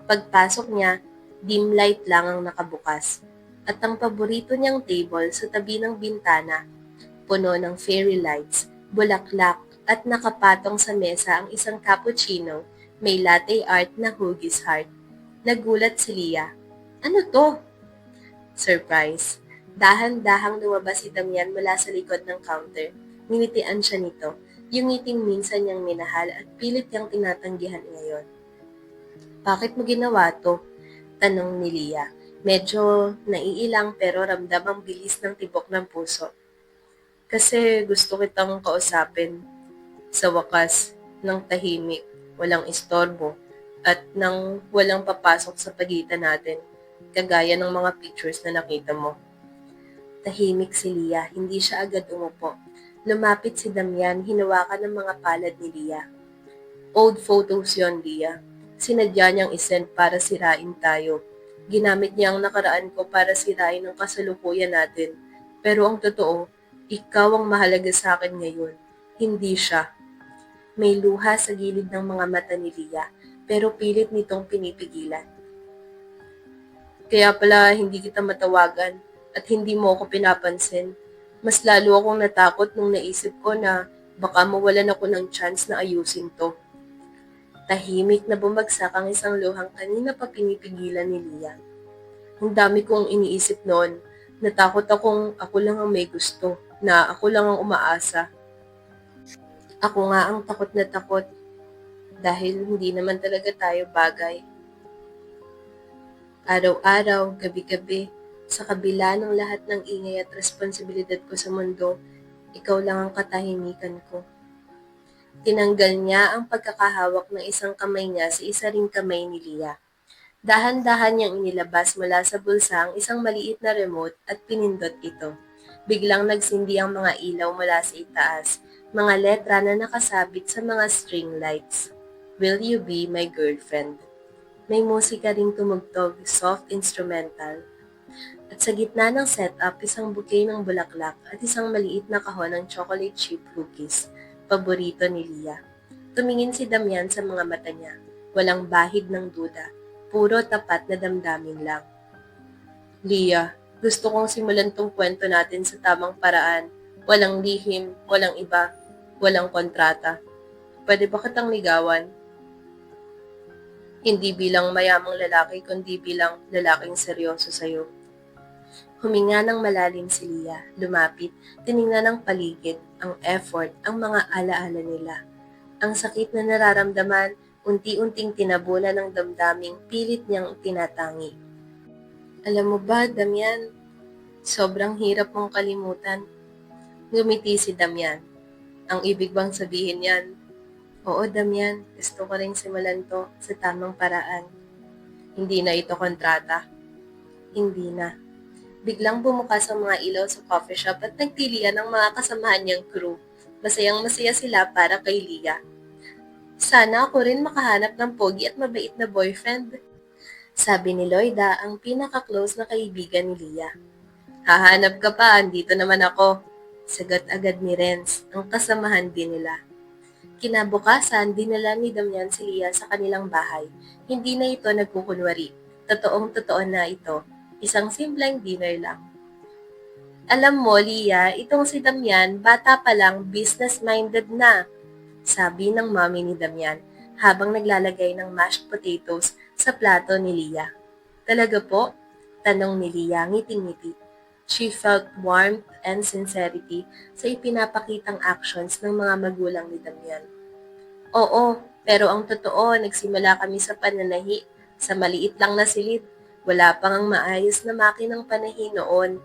Pagpasok niya, dim light lang ang nakabukas. At ang paborito niyang table sa tabi ng bintana, puno ng fairy lights, bulaklak at nakapatong sa mesa ang isang cappuccino, may latte art na huggies heart. Nagulat si Lia. Ano to? Surprise. Dahan-dahang lumabas si Damian mula sa likod ng counter. Ninitian siya nito, yung ngiting minsan niyang minahal at pilit niyang tinatanggihan ngayon. Bakit mo ginawa to? Tanong ni Lia. Medyo naiilang pero ramdam ang bilis ng tibok ng puso. Kasi gusto kitang kausapin. Sa wakas, ng tahimik, walang istorbo, at nang walang papasok sa pagitan natin, kagaya ng mga pictures na nakita mo. Tahimik si Lia, hindi siya agad umupo. Lumapit si Damian, hinawakan ng mga palad ni Lia. Old photos yon, Lia. Sinadya niyang isend para sirain tayo. Ginamit niya ang nakaraan ko para sirain ang kasalukuyan natin. Pero ang totoo, ikaw ang mahalaga sa akin ngayon. Hindi siya. May luha sa gilid ng mga mata ni Lia, pero pilit nitong pinipigilan. Kaya pala hindi kita matawagan at hindi mo ako pinapansin. Mas lalo akong natakot nung naisip ko na baka mawalan ako ng chance na ayusin to. Tahimik na bumagsak ang isang luhang kanina pa pinipigilan ni Lia. Ang dami kong iniisip noon. Natakot akong ako lang ang may gusto, na ako lang ang umaasa. Ako nga ang takot na takot dahil hindi naman talaga tayo bagay. Araw-araw, gabi-gabi, sa kabila ng lahat ng ingay at responsibilidad ko sa mundo, ikaw lang ang katahimikan ko. Tinanggal niya ang pagkakahawak ng isang kamay niya sa isa ring kamay ni Leah. Dahan-dahan niyang inilabas mula sa bulsa ang isang maliit na remote at pinindot ito. Biglang nagsindi ang mga ilaw mula sa itaas, mga letra na nakasabit sa mga string lights. Will you be my girlfriend? May musika ring tumugtog, soft instrumental. At sa gitna ng setup, isang bouquet ng bulaklak at isang maliit na kahon ng chocolate chip cookies, paborito ni Leah. Tumingin si Damian sa mga mata niya. Walang bahid ng duda. Puro tapat na damdamin lang. Leah, gusto kong simulan tong kwento natin sa tamang paraan. Walang lihim, walang iba, walang kontrata. Pwede ba kitang ligawan? Hindi bilang mayamang lalaki, kundi bilang lalaking seryoso sa'yo. Huminga ng malalim si Leah, lumapit, tiningnan ang paligid, ang effort, ang mga alaala nila. Ang sakit na nararamdaman, unti-unting tinabunan ng damdaming pilit niyang tinatangi. Alam mo ba, Damian, sobrang hirap mong kalimutan. Ngumiti si Damian. Ang ibig bang sabihin yan? Oo, Damian, gusto ko rin simulan to sa tamang paraan. Hindi na ito kontrata. Hindi na. Biglang bumukas ang mga ilaw sa coffee shop at nagtilian ang mga kasamahan niyang crew. Masayang-masaya sila para kay Leah. Sana ako rin makahanap ng pogi at mabait na boyfriend. Sabi ni Lloyda, ang pinaka-close na kaibigan ni Leah. Hahanap ka pa, andito naman ako. Sagot agad ni Renz, ang kasamahan din nila. Kinabukasan, dinala ni Damian si Leah sa kanilang bahay. Hindi na ito nagkukunwari. Totoong-totoo na ito. Isang simpleng dinner lang. Alam mo, Leah, itong si Damian, bata pa lang, business-minded na. Sabi ng mommy ni Damian habang naglalagay ng mashed potatoes sa plato ni Leah. Talaga po? Tanong ni Leah, ngiting-ngiti. She felt warmth and sincerity sa ipinapakitang actions ng mga magulang ni Damian. Oo, pero ang totoo, nagsimula kami sa pananahi, sa maliit lang na silid. Wala pang ang maayos na makinang panahi noon.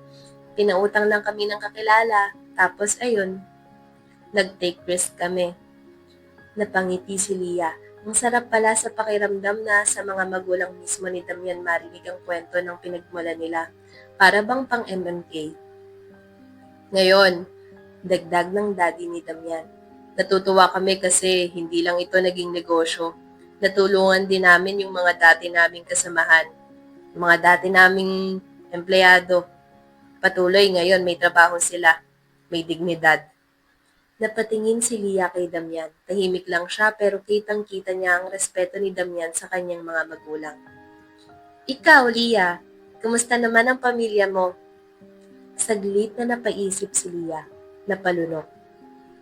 Pinautang lang kami ng kakilala, tapos ayun, nag-take risk kami. Napangiti si Leah. Ang sarap pala sa pakiramdam na sa mga magulang mismo ni Damian marinig ang kwento ng pinagmula nila. Para bang pang MMK. Ngayon, dagdag ng daddy ni Damian. Natutuwa kami kasi hindi lang ito naging negosyo. Natulungan din namin yung mga dati naming kasamahan. Yung mga dati naming empleyado. Patuloy ngayon may trabaho sila. May dignidad. Napatingin si Leah kay Damian. Tahimik lang siya pero kitang-kita niya ang respeto ni Damian sa kanyang mga magulang. Ikaw, Leah, kumusta naman ang pamilya mo? Saglit na napaisip si Leah. Napalunok.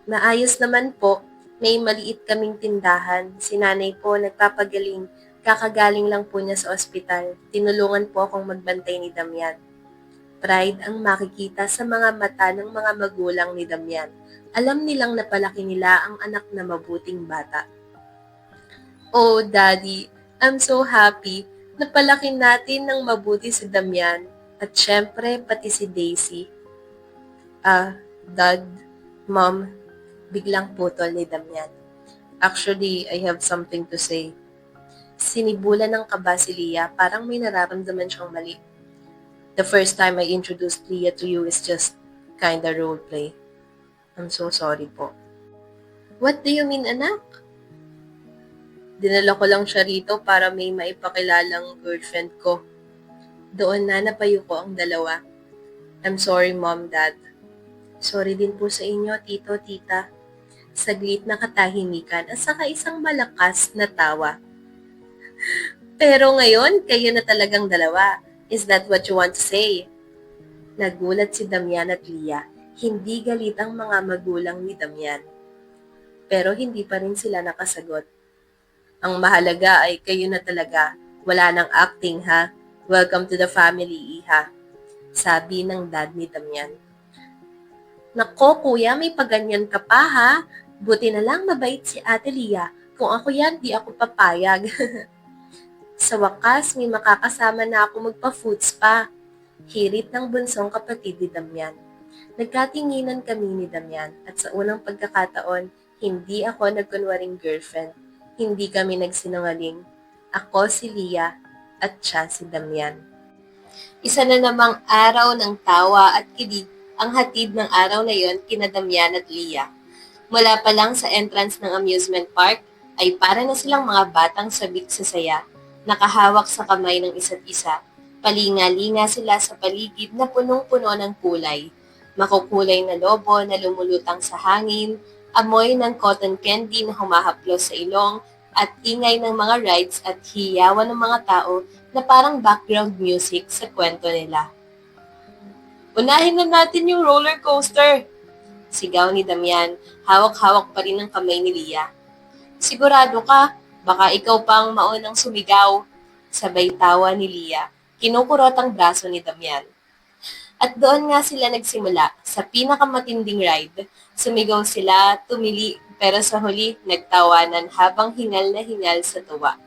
Maayos naman po. May maliit kaming tindahan. Si nanay po nagpapagaling. Kakagaling lang po niya sa ospital. Tinulungan po akong magbantay ni Damian. Pride ang makikita sa mga mata ng mga magulang ni Damian. Alam nilang napalaki nila ang anak na mabuting bata. Oh, Daddy, I'm so happy. Napalaki natin ng mabuti si Damian. At syempre, pati si Daisy. Dad, Mom, biglang putol ni Damian. Actually, I have something to say. Sinibulan ng kaba si Leah, parang may nararamdaman siyang mali. The first time I introduced Leah to you is just kinda roleplay. I'm so sorry po. What do you mean, anak? Dinala ko lang siya rito para may maipakilalang girlfriend ko. Doon na napayuko ang dalawa. I'm sorry, Mom, Dad. Sorry din po sa inyo, Tito, Tita. Saglit na katahimikan at saka isang malakas na tawa. Pero ngayon, kayo na talagang dalawa. Is that what you want to say? Nagulat si Damian at Leah. Hindi galit ang mga magulang ni Damian. Pero hindi pa rin sila nakasagot. Ang mahalaga ay kayo na talaga. Wala nang acting, ha? Welcome to the family, Iha. Sabi ng dad ni Damian. Nako, kuya, may paganyan ka pa, ha? Buti na lang mabait si Ate Leah. Kung ako yan, di ako papayag. Sa wakas, may makakasama na ako magpa-food spa. Hirit ng bunsong kapatid ni Damian. Nagkatinginan kami ni Damian at sa unang pagkakataon, Hindi ako nagkunwaring girlfriend. Hindi kami nagsinungaling. Ako si Lia at siya si Damian. Isa na namang araw ng tawa at kilig ang hatid ng araw na yon kina Damian at Lia. Mula pa lang sa entrance ng amusement park ay para na silang mga batang sabik sa saya, nakahawak sa kamay ng isa't isa. Palinga-linga sila sa paligid na punong-puno ng kulay. Makukulay na lobo na lumulutang sa hangin, amoy ng cotton candy na humahaplos sa ilong, at ingay ng mga rides at hiyawan ng mga tao na parang background music sa kwento nila. Unahin na natin yung roller coaster! Sigaw ni Damian, hawak-hawak pa rin ang kamay ni Lia. Sigurado ka, baka ikaw pang maunang sumigaw. Sabay tawa ni Lia, kinukurot ang braso ni Damian. At doon nga sila nagsimula, sa pinakamatinding ride. Sumigaw sila, tumili, pero sa huli, nagtawanan habang hingal na hingal sa tuwa.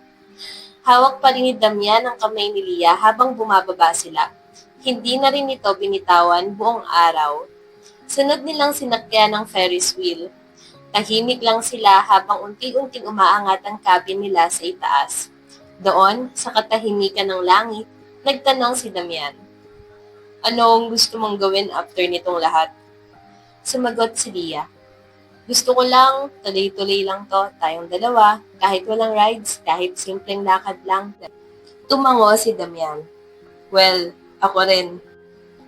Hawak pa rin ni Damian ang kamay ni Lia habang bumababa sila. Hindi na rin ito binitawan buong araw. Sunod nilang sinakyan ng Ferris wheel. Tahimik lang sila habang unti-unting umaangat ang cabin nila sa itaas. Doon, sa katahimikan ng langit, nagtanong si Damian. Ano ang gusto mong gawin after nitong lahat? Sumagot si Lia. Gusto ko lang, tuloy-tuloy lang to, tayong dalawa, kahit walang rides, kahit simpleng lakad lang. Tumango si Damian. Well, ako rin.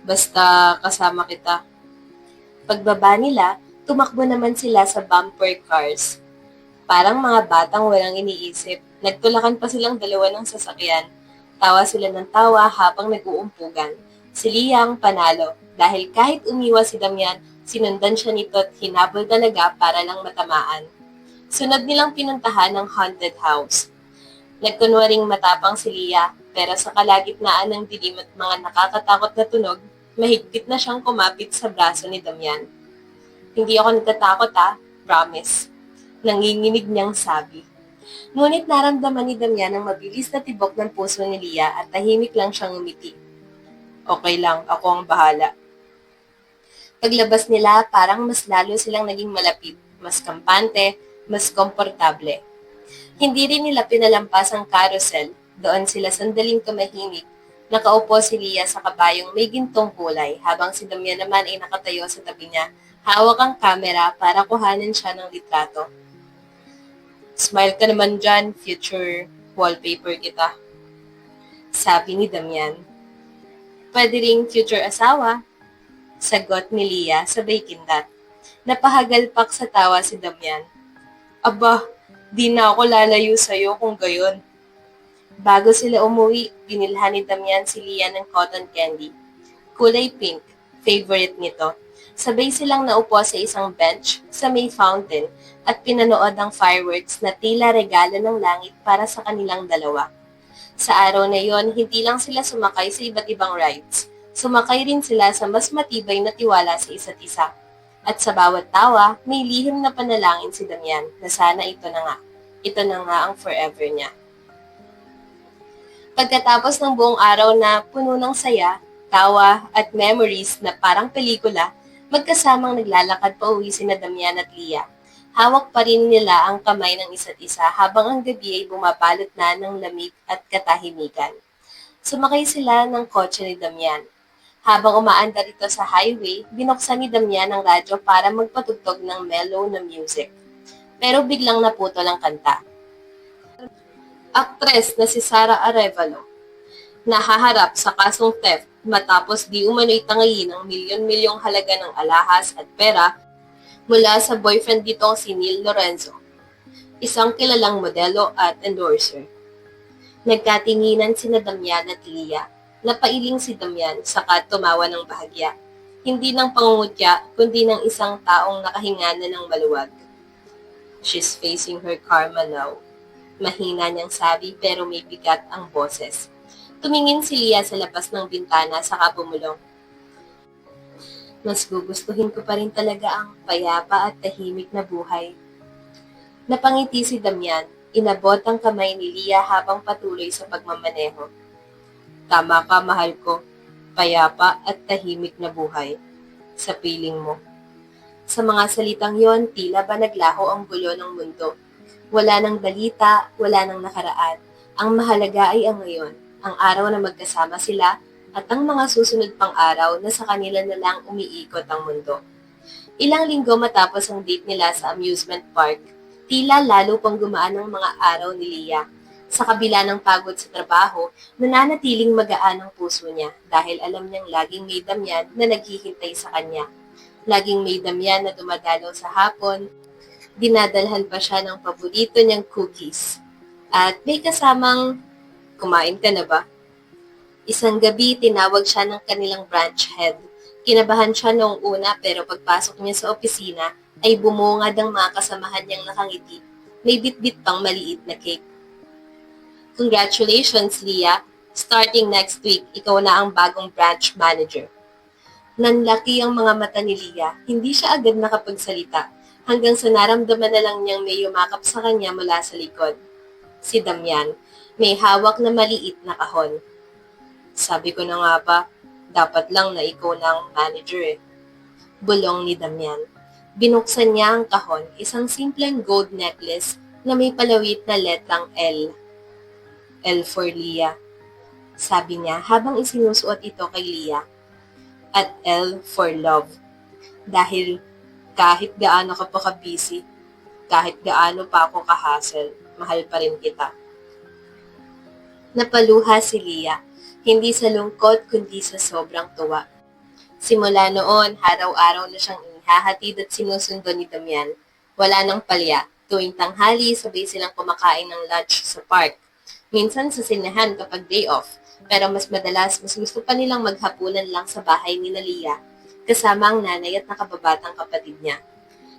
Basta kasama kita. Pagbaba nila, tumakbo naman sila sa bumper cars. Parang mga batang walang iniisip, nagtulakan pa silang dalawa ng sasakyan. Tawa sila ng tawa habang nag-uumpugan. Si Lia ang panalo dahil kahit umiwas si Damian, sinundan siya nito at hinabol talaga para lang matamaan. Sunod nilang pinuntahan ang haunted house. Nagkunwaring matapang si Lia, pero sa kalagitnaan ng dilim at mga nakakatakot na tunog, mahigpit na siyang kumapit sa braso ni Damian. Hindi ako natatakot promise. Nanginginig niyang sabi. Ngunit naramdaman ni Damian ang mabilis na tibok ng puso ni Lia at tahimik lang siyang umiti. Okay lang, ako ang bahala. Paglabas nila, parang mas lalo silang naging malapit, mas kampante, mas komportable. Hindi rin nila pinalampas ang carousel. Doon sila sandaling tumahimik. Nakaupo si Lia sa kabayong may gintong kulay, habang si Damian naman ay nakatayo sa tabi niya, hawak ang kamera para kuhanin siya ng litrato. Smile ka naman dyan, future wallpaper kita. Sabi ni Damian. Pwede ring future asawa, sagot ni Lia sabay kindat. Napahagalpak sa tawa si Damian. Aba, di na ako lalayo sa'yo kung gayon. Bago sila umuwi, binilhan ni Damian si Lia ng cotton candy. Kulay pink, favorite nito. Sabay silang naupo sa isang bench sa may fountain at pinanood ang fireworks na tila regalo ng langit para sa kanilang dalawa. Sa araw na yon, hindi lang sila sumakay sa iba't ibang rides. Sumakay rin sila sa mas matibay na tiwala sa isa't isa. At sa bawat tawa, may lihim na panalangin si Damian na sana ito na nga. Ito na nga ang forever niya. Pagkatapos ng buong araw na puno ng saya, tawa at memories na parang pelikula, magkasamang naglalakad pa uwi sina Damian at Lia. Hawak pa rin nila ang kamay ng isa't isa habang ang gabi ay bumabalot na ng lamig at katahimikan. Sumakay sila ng kotse ni Damian. Habang umaandar ito sa highway, binuksan ni Damian ang radyo para magpatugtog ng mellow na music. Pero biglang naputol ang kanta. Aktres na si Sara Arevalo, nahaharap sa kasong theft matapos di umano'y tangayin ang milyon-milyong halaga ng alahas at pera mula sa boyfriend nitong si Neil Lorenzo, isang kilalang modelo at endorser. Nagkatinginan sina Damian at Lia. Napailing si Damian saka tumawa ng bahagya. Hindi ng pangungutya, kundi ng isang taong nakahinga na ng maluwag. She's facing her karma now. Mahina niyang sabi pero may bigat ang boses. Tumingin si Lia sa labas ng bintana saka bumulong. Mas gugustuhin ko pa rin talaga ang payapa at tahimik na buhay. Napangiti si Damian, inabot ang kamay ni Lia habang patuloy sa pagmamaneho. Tama ka, mahal ko. Payapa at tahimik na buhay. Sa piling mo. Sa mga salitang yon, tila ba naglaho ang gulo ng mundo. Wala nang balita, wala nang nakaraan. Ang mahalaga ay ang ngayon, ang araw na magkasama sila at ang mga susunod pang araw na sa kanila na lang umiikot ang mundo. Ilang linggo matapos ang date nila sa amusement park, tila lalo pang gumaan ang mga araw ni Leah. Sa kabila ng pagod sa trabaho, nananatiling magaan ang puso niya dahil alam niyang laging may Damian na naghihintay sa kanya. Laging may Damian na dumadalaw sa hapon, dinadalhan pa siya ng paborito niyang cookies. At may kasamang, kumain ka na ba? Isang gabi, tinawag siya ng kanilang branch head. Kinabahan siya noong una pero pagpasok niya sa opisina ay bumungad ang mga kasamahan niyang nakangiti. May bitbit pang maliit na cake. Congratulations, Leah! Starting next week, ikaw na ang bagong branch manager. Nanlaki ang mga mata ni Leah. Hindi siya agad nakapagsalita hanggang sa naramdaman na lang niyang may yumakap sa kanya mula sa likod. Si Damian, may hawak na maliit na kahon. Sabi ko na nga ba, dapat lang na ikaw na ang manager eh. Bulong ni Damian. Binuksan niya ang kahon, isang simpleng gold necklace na may palawit na letrang L. L for Leah. Sabi niya habang isinusuot ito kay Leah. At L for love. Dahil kahit gaano ka pa ka-busy, kahit gaano pa ako ka-hassle, mahal pa rin kita. Napaluha si Leah, hindi sa lungkot kundi sa sobrang tuwa. Simula noon, araw-araw na siyang inihahatid at sinusundo ni Damian. Wala nang palya. Tuwing tanghali, sabay silang kumakain ng lunch sa park. Minsan sa sinehan kapag day off, pero mas madalas mas gusto pa nilang maghapunan lang sa bahay ni Leah, kasama ang nanay at nakababatang kapatid niya.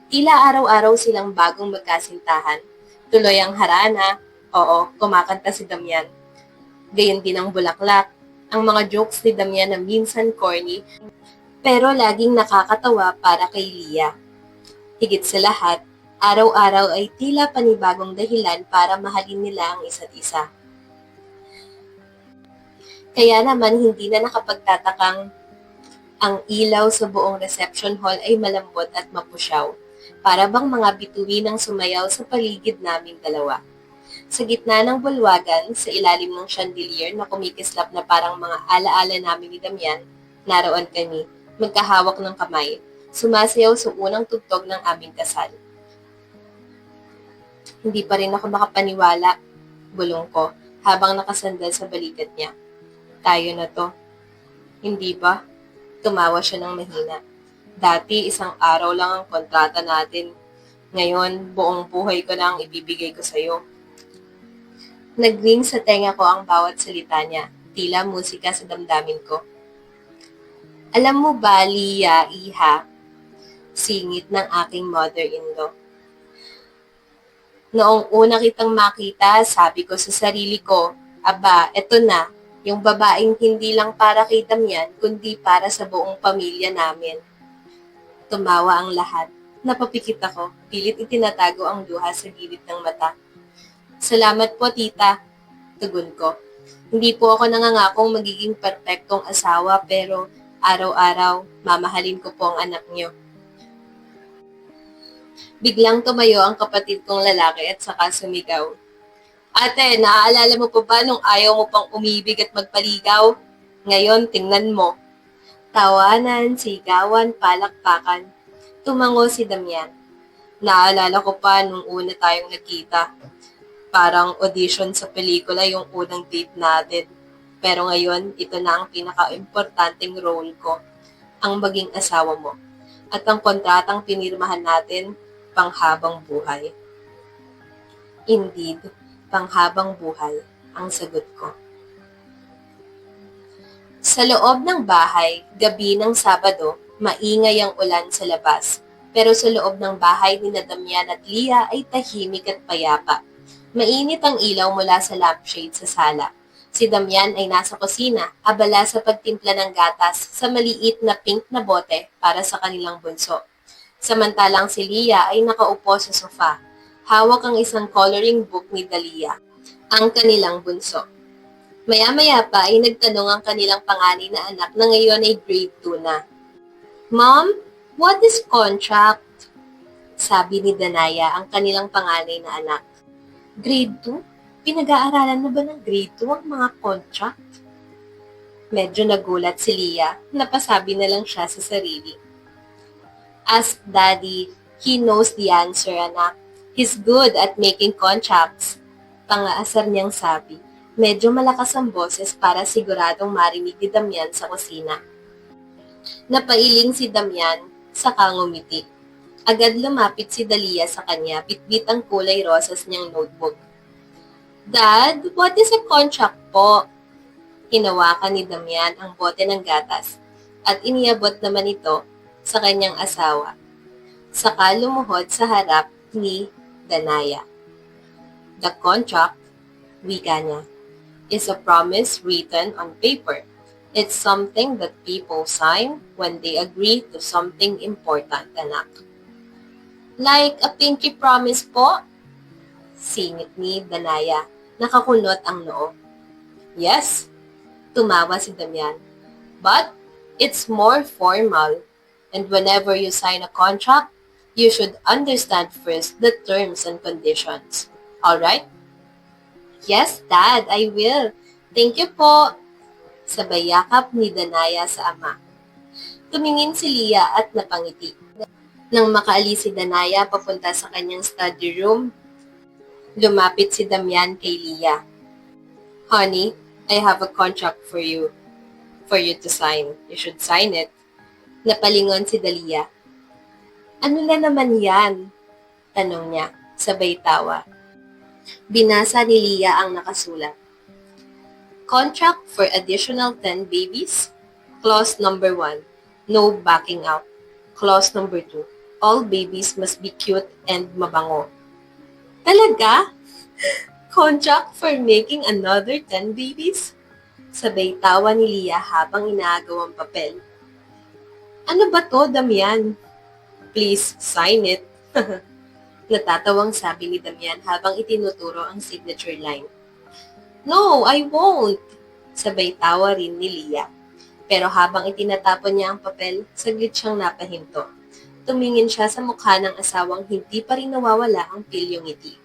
Tila araw-araw silang bagong magkasintahan. Tuloy ang harana, oo, kumakanta si Damian. Gayon din ang bulaklak, ang mga jokes ni Damian na minsan corny, pero laging nakakatawa para kay Leah. Higit sa lahat, araw-araw ay tila panibagong dahilan para mahalin nila ang isa't isa. Kaya naman hindi na nakapagtatakang ang ilaw sa buong reception hall ay malambot at mapusyaw, para bang mga bituin ang sumayaw sa paligid naming dalawa. Sa gitna ng bulwagan, sa ilalim ng chandelier na kumikislap na parang mga alaala namin ni Damian, naroon kami, magkahawak ng kamay, sumasayaw sa unang tugtog ng aming kasal. Hindi pa rin ako makapaniwala, bulong ko, habang nakasandal sa balikat niya. Tayo na to. Hindi ba? Tumawa siya ng mahina. Dati, isang araw lang ang kontrata natin. Ngayon, buong buhay ko na ang ibibigay ko sa'yo. Nagring sa tenga ko ang bawat salita niya, tila musika sa damdamin ko. Alam mo ba, Leah, iha, singit ng aking mother-in-law. Noong una kitang makita, sabi ko sa sarili ko, aba, eto na, yung babaeng hindi lang para kay Damian, kundi para sa buong pamilya namin. Tumawa ang lahat. Napapikit ako, pilit itinatago ang luha sa gilid ng mata. Salamat po, tita, tugon ko. Hindi po ako nangangakong magiging perpektong asawa, pero araw-araw, mamahalin ko po ang anak niyo. Biglang tumayo ang kapatid kong lalaki at saka sumigaw. Ate, naaalala mo pa ba nung ayaw mo pang umibig at magpaligaw? Ngayon, tingnan mo. Tawanan, sigawan, palakpakan. Tumango si Damian. Naalala ko pa nung una tayong nagkita. Parang audition sa pelikula yung unang date natin. Pero ngayon, ito na ang pinaka-importanting role ko. Ang maging asawa mo. At ang kontratang pinirmahan natin, panghabang buhay. Indeed, panghabang buhay, ang sagot ko. Sa loob ng bahay, gabi ng Sabado, maingay ang ulan sa labas. Pero sa loob ng bahay ni Damian at Leah ay tahimik at payapa. Mainit ang ilaw mula sa lampshade sa sala. Si Damian ay nasa kusina, abala sa pagtimpla ng gatas sa maliit na pink na bote para sa kanilang bunso. Samantalang si Leah ay nakaupo sa sofa. Hawak ang isang coloring book ni Dalia, ang kanilang bunso. Maya-maya pa ay nagtanong ang kanilang panganay na anak na ngayon ay grade 2 na. Mom, What is contract? Sabi ni Danaya ang kanilang panganay na anak. Grade 2? Pinag-aaralan na ba ng grade 2 ang mga contract? Medyo nagulat si Leah, napasabi na lang siya sa sarili. Ask Daddy, he knows the answer, anak. He's good at making contracts. Pangaasar niyang sabi. Medyo malakas ang boses para siguradong marinig ni Damian sa kusina. Napailing si Damian, saka ngumiti. Agad lumapit si Dalia sa kanya, bitbit ang kulay rosas niyang notebook. Dad, what is a contract po? Hinawakan ni Damian ang bote ng gatas at iniabot naman ito sa kanyang asawa. Saka lumuhod sa harap ni Danaya. The contract, wika niya, is a promise written on paper. It's something that people sign when they agree to something important, anak. Like a pinky promise po? Singit ni Danaya. Nakakulot ang noo. Yes, tumawa si Damian. But it's more formal. And whenever you sign a contract, you should understand first the terms and conditions. Alright? Yes, Dad, I will. Thank you po. Sabay yakap ni Danaya sa ama. Tumingin si Leah at napangiti. Nang makaalis si Danaya papunta sa kanyang study room, lumapit si Damian kay Leah. Honey, I have a contract for you to sign. You should sign it. Napalingon si Dalia. Ano na naman yan? Tanong niya, sabay tawa. Binasa ni Leah ang nakasulat. Contract for additional 10 babies. Clause number 1, no backing out. Clause number 2, all babies must be cute and mabango. Talaga? Contract for making another 10 babies? Sabay tawa ni Leah habang inaagaw ang papel. Ano ba to, Damian? Please, sign it. Natatawang sabi ni Damian habang itinuturo ang signature line. No, I won't! Sabay tawa rin ni Leah. Pero habang itinatapon niya ang papel, saglit siyang napahinto. Tumingin siya sa mukha ng asawang hindi pa rin nawawala ang pilyong ngiti.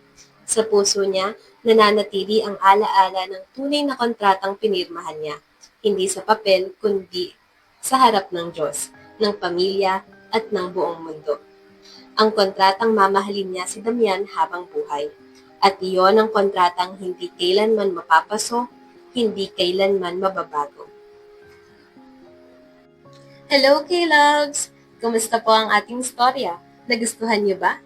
Sa puso niya, nananatili ang alaala ng tunay na kontratang pinirmahan niya. Hindi sa papel, kundi sa harap ng Diyos, ng pamilya at ng buong mundo. Ang kontratang mamahalin niya si Damian habang buhay. At iyon ang kontratang hindi kailanman mapapaso, hindi kailanman mababago. Hello, K-Loves! Kumusta po ang ating storya? Nagustuhan niyo ba?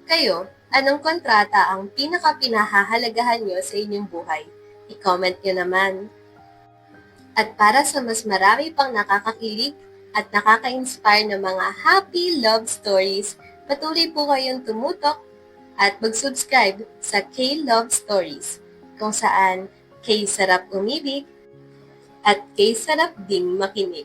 Kayo, anong kontrata ang pinaka-pinahahalagahan niyo sa inyong buhay? I-comment niyo naman. At para sa mas marami pang nakakakilig at nakaka-inspire na mga happy love stories, patuloy po kayong tumutok at mag-subscribe sa K-Love Stories, kung saan K-sarap umibig at K-sarap ding makinig.